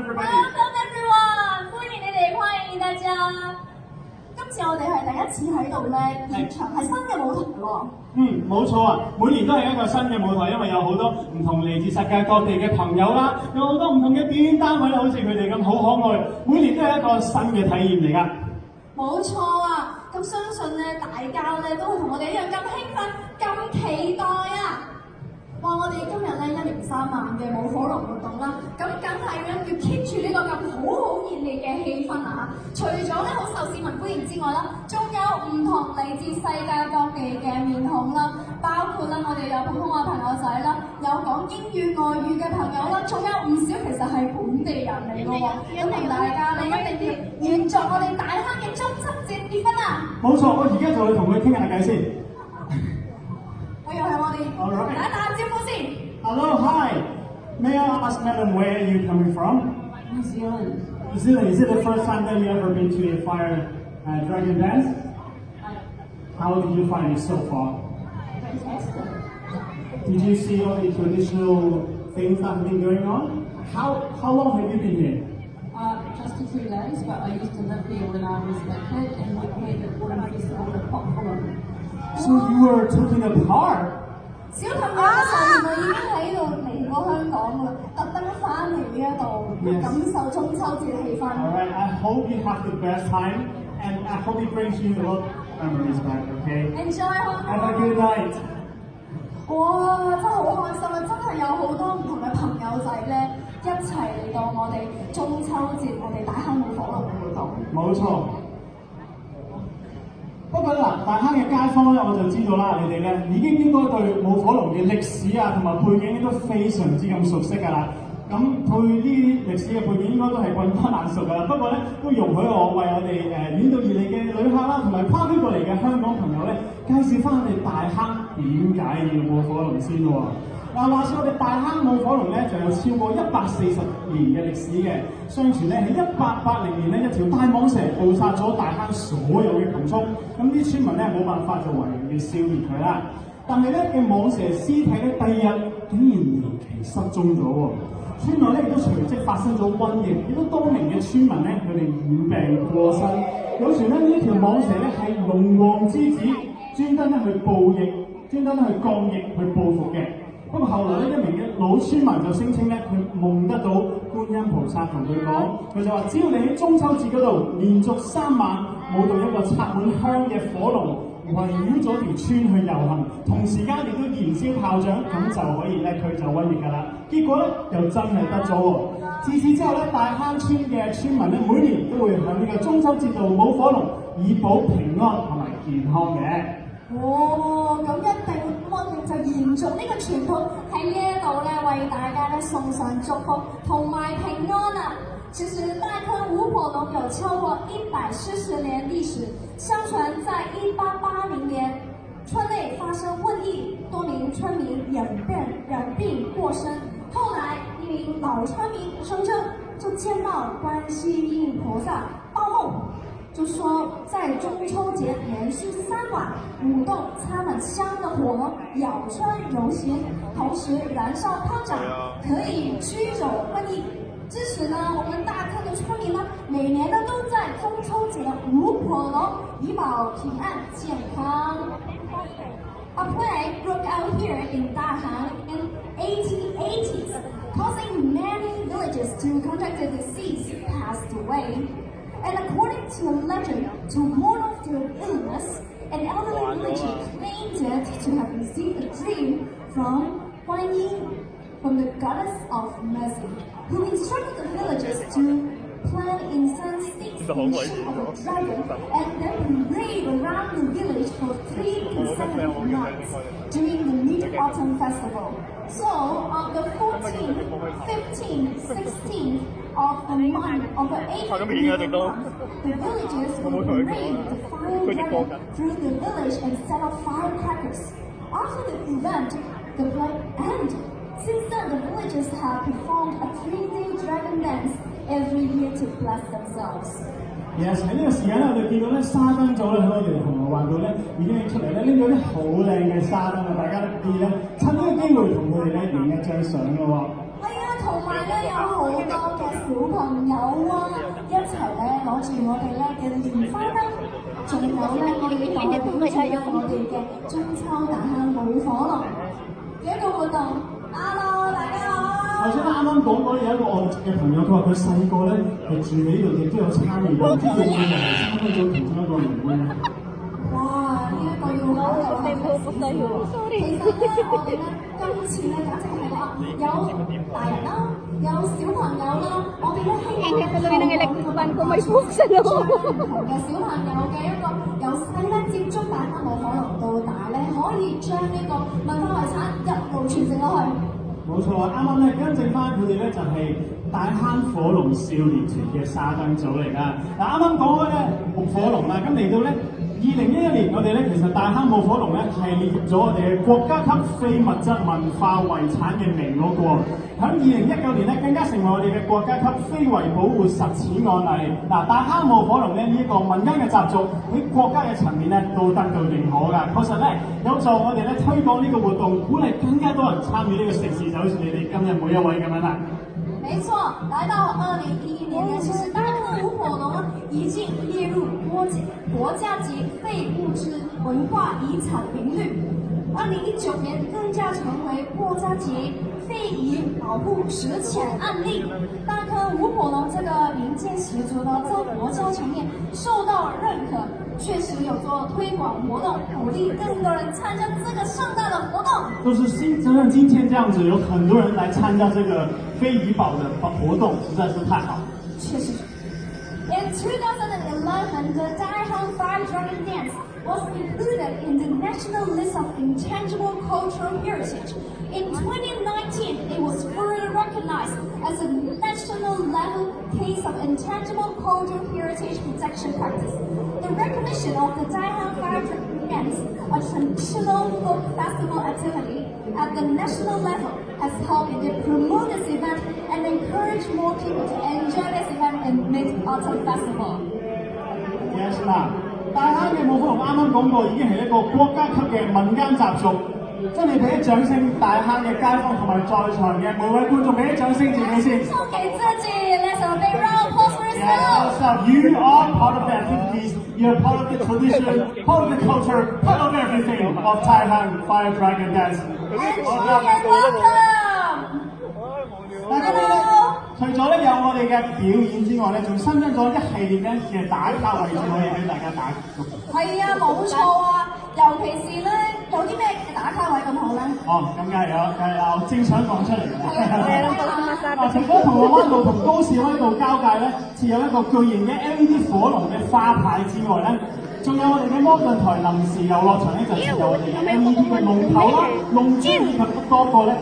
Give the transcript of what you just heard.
everybody. Welcome everyone，歡迎你哋，歡迎大家。今次我哋係第一次喺度咧，現場係新嘅舞台喎。冇錯啊！每年都係一個新嘅舞台，因為有好多唔同嚟自世界各地嘅朋友啦，有好多唔同嘅表演單位，好似佢哋咁好可愛，每年都係一個新嘅體驗嚟㗎。冇錯啊！咁相信咧，大家咧都會同我哋一樣咁興奮、咁期待啊！哇！我哋今日咧1年3晚嘅舞火龍活動啦，咁梗係咧要 keep 住呢個咁好熱烈嘅氣氛啊！除咗咧好受市民歡迎之外啦，仲有唔同嚟自世界各地嘅面孔啦，包括啦我哋有普通話朋友仔啦，有講英語外語嘅朋友啦，仲有唔少其實係本地人嚟嘅喎。咁同大家你一定要延續我哋大坑嘅中秋節結婚啊！冇錯，我而家就去同佢傾下偈先。又係我哋打招呼先。Hello, hi. May I ask, madam, where are you coming from? New Zealand. New Zealand. Is it the first time that you ever been to a fire dragon dance? How did you find it so far? Fantastic. Did you see all the traditional things that have been going on? How long have you been here? Just a few days, but I used to live here when I was a kid and we played at Autumn Festival at Popcorn. So you were taking a part? 小朋友嘅時候原來已經喺度嚟過香港啦，特登翻嚟呢一度感受中秋節嘅氣氛。Alright, I hope you have the best time, and I hope it brings you a lot of memories back. Okay? Enjoy Have a good night. 哇！真係好開心啊！真係有好多唔同嘅朋友仔咧，一齊嚟到我哋中秋節我哋大坑舞火龍嘅活動。冇錯。不過嗱，大坑嘅街坊咧，我就知道啦，你哋咧已經應該對舞火龍嘅歷史啊同埋背景都非常之咁熟悉㗎啦。咁對呢啲歷史嘅背景應該都係滾瓜爛熟㗎啦。不過咧，都容許我為我哋遠道而嚟嘅旅客啦，同埋跨區過嚟嘅香港朋友咧，介紹翻我哋大坑點解要舞火龍先喎。話說我哋大坑舞火龍咧，就有超過140年嘅歷史嘅。相傳咧喺1880年咧，一條大蟒蛇捕殺咗大坑所有嘅禽畜，咁啲村民咧冇辦法就唯有要消滅佢啦。但係咧嘅蟒蛇屍體咧，第二日竟然離奇失蹤咗喎。村內咧亦都隨即發生咗瘟疫，亦都多名嘅村民咧佢哋染病過身。有傳咧呢一條蟒蛇咧係龍王之子，專登咧去報疫，專登去降疫去報復嘅。不過後來咧，一名嘅老村民就聲稱咧，佢夢得到觀音菩薩同佢講，佢就話：只要你喺中秋節嗰度連續3晚舞到一個插滿香嘅火龍，圍繞咗條村去遊行，同時間亦都燃燒炮仗，咁就可以咧驅走瘟疫㗎啦。結果咧又真係得咗喎！自此之後咧，大坑村嘅村民咧每年都會喺呢個中秋節度舞火龍，以保平安同埋健康嘅。咁一定我哋就延續呢個傳統喺呢一度咧，為大家咧送上祝福同埋平安啊！其實大坑舞火龍有超過140年歷史，相傳在1880年，村內發生瘟疫，多名村民染病過身。後來一名老村民聲稱就見到觀世音菩薩報夢。就說在中秋節連續3晚舞動插滿香的火，咬穿遊行，同時燃燒炮仗，可以驅走瘟疫。支持呢，我們大坑的村民呢，每年呢都在中秋節舞火龍，以保平安健康。A plague broke out here in Dahang in 1880s, causing many villages to contract the disease passed away. And according to a legend, to ward off the illness, an elderly villager claimed it to have received a dream from Guan Yin, from the goddess of mercy, who instructed the villagers to plant incense sticks in the shape of a dragon and then parade around the village for 3 consecutive nights during the Mid-Autumn Festival. So, on the 14th, 15th, 16th of the month of the 8th month, the villagers will parade the fire dragon through the village and set off firecrackers. After the event, the plague ended. Since then, the villagers have performed a 3-day dragon dance every year to bless themselves. Yes， 喺呢個時間咧，我哋見到咧沙燈組咧喺我哋銅鑼灣度咧已經出嚟咧拎咗啲好靚嘅沙燈啊！大家都可以咧趁呢個機會同佢哋咧影一張相咯喎。係啊，同埋咧有好多嘅小朋友啊，一齊咧攞住我哋咧嘅蓮花燈，仲有咧我哋代表住咧我哋嘅中秋大坑舞火龍嘅一個活動。Hello， 大家好。頭先啱啱講過有一個外籍嘅朋友，佢話佢細個咧係住喺呢度，亦都有參與過，唔知會唔會又係參加咗其中一個聯歡咧？哇！呢一個要講就係其實咧，我哋咧今次咧簡直係話有大人啦，有小朋友啦，我哋咧希望透過唔同嘅小朋友嘅一個由細咧接觸大坑舞火龍到大咧，可以將呢個文化遺產一路傳承落去。冇錯啊！啱啱咧跟正翻佢哋咧就係大坑火龍少年團嘅沙燈組嚟㗎。嗱，啱啱講開咧火龍啦，咁嚟到咧2011年，我哋咧其實大坑舞火龍咧係列入咗我哋嘅國家級非物質文化遺產嘅名錄喎。喺2019年咧更加成為我哋嘅國家級非遺保護實踐案例。嗱，大坑舞火龍咧呢一個民間嘅習俗喺國家嘅層面咧都得到認可㗎。確實咧有助我哋咧推廣呢個活動，鼓勵更加多人參與呢個盛事，就好似你哋今日每一位咁樣啦。沒錯，來到2011年呢，其實大坑舞火龍呢已經列入國家級非物質文化遺產名錄。2019年更加成為國家級非遺保護實踐案例。大坑舞火龍這個民間習俗呢，在國家層面受到認可，確實有做推廣活動，鼓勵更多人參加這個盛大的活動。就是像今天這樣子，有很多人來參加這個非遺保的活動，實在是太好。確實。In 2011, the Dai Hang Fire Dragon Dance was included in the National List of Intangible Cultural Heritage. In 2019, it was further recognized as a national-level case of intangible cultural heritage protection practice. The recognition of the Dai Hang Fire Dragon Dance, a traditional folk festival activity at the national level, has helped to promote this event and encourage more people to enjoy this event in Mid-Autumn Festival. Yes 嗱，大坑嘅舞火龍啱啱講過，已經係一個國家級嘅民間習俗。真係俾啲掌聲，大坑嘅街坊同埋在場嘅每位觀眾，俾啲掌聲自己先。送給自己，Let's have a big round of applause for yourself. Yes, you are part of the activities. You are part of the tradition, part of the culture, part of everything of Dai Hang Fire Dragon Dance. And welcome. 大家咧，除咗咧有我哋嘅表演之外咧，仲新增咗一系列咧嘅打卡位置可以俾大家打。係啊，冇錯啊，尤其是咧有啲咩打卡位咁好咧？哦，咁梗係有，正想講出嚟嘅。嗱，除咗銅鑼灣道同高士威道交界咧，設有一個巨型嘅 LED 火龍嘅花牌之外咧，仲有我哋嘅摩頓台臨時遊樂場咧，就設有我哋嘅 LED 嘅龍頭啦、龍珠以及多個咧。